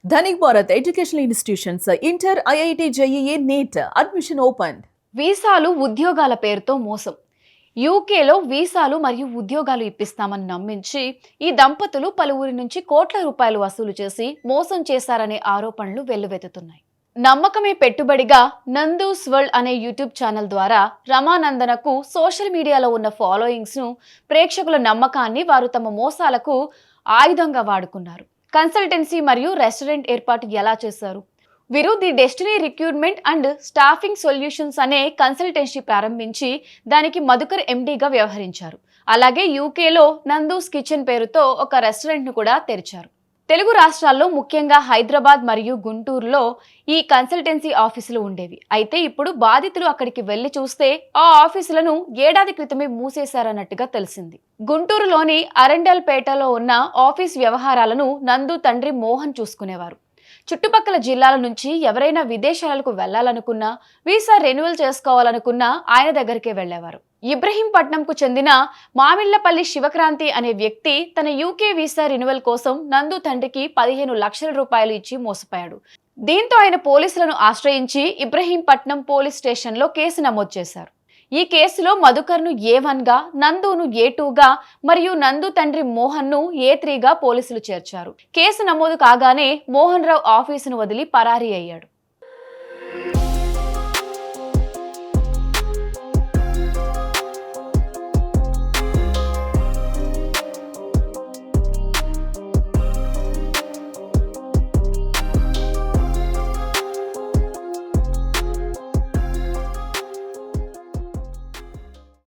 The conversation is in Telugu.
Dhanik Bharat educational institutions inter IIT JEE NEET admission open. వీసాలు ఉద్యోగాల పేరుతో మోసం. యూకేలో వీసాలు మరియు ఉద్యోగాలు ఇప్పిస్తామని నమ్మించి ఈ దంపతులు పలువురి నుంచి కోట్ల రూపాయలు వసూలు చేసి మోసం చేశారనే ఆరోపణలు వెల్లువెత్తుతున్నాయి. నమ్మకమే పెట్టుబడిగా నందూస్ వరల్డ్ అనే యూట్యూబ్ ఛానల్ ద్వారా రమానందనకు సోషల్ మీడియాలో ఉన్న ఫాలోయింగ్స్ ను, ప్రేక్షకుల నమ్మకాన్ని వారు తమ మోసాలకు ఆయుధంగా వాడుకున్నారు. కన్సల్టెన్సీ మరియు రెస్టారెంట్ ఏర్పాటు ఎలా చేశారు? వీరు the destiny recruitment and staffing solutions అనే కన్సల్టెన్సీ ప్రారంభించి దానికి మధుకర్ ఎండీగా వ్యవహరించారు. అలాగే యూకేలో నందూస్ కిచెన్ పేరుతో ఒక రెస్టారెంట్ను కూడా తెరిచారు. తెలుగు రాష్ట్రాల్లో ముఖ్యంగా హైదరాబాద్ మరియు గుంటూరులో ఈ కన్సల్టెన్సీ ఆఫీసులు ఉండేవి. అయితే ఇప్పుడు బాధితులు అక్కడికి వెళ్లి చూస్తే ఆ ఆఫీసులను ఏడాది క్రితమే మూసేశారన్నట్టుగా తెలిసింది. గుంటూరులోని అరండల్పేటలో ఉన్న ఆఫీస్ వ్యవహారాలను నందు తండ్రి మోహన్ చూసుకునేవారు. చుట్టుపక్కల జిల్లాల నుంచి ఎవరైనా విదేశాలకు వెళ్లాలనుకున్నా, వీసా రెన్యువల్ చేసుకోవాలనుకున్నా ఆయన దగ్గరికే వెళ్లేవారు. ఇబ్రహీంపట్నంకు చెందిన మామిళ్లపల్లి శివక్రాంతి అనే వ్యక్తి తన యూకే వీసా రెన్యువల్ కోసం నందు తండ్రికి 15 లక్షల రూపాయలు ఇచ్చి మోసపోయాడు. దీంతో ఆయన పోలీసులను ఆశ్రయించి ఇబ్రహీంపట్నం పోలీస్ స్టేషన్లో కేసు నమోదు చేశారు. ఈ కేసులో మధుకర్ను A1 గా, నందును A2 గా మరియు నందు తండ్రి మోహన్ ను A3 గా పోలీసులు చేర్చారు. కేసు నమోదు కాగానే మోహన్ రావు ఆఫీసును వదిలి పరారీ అయ్యాడు.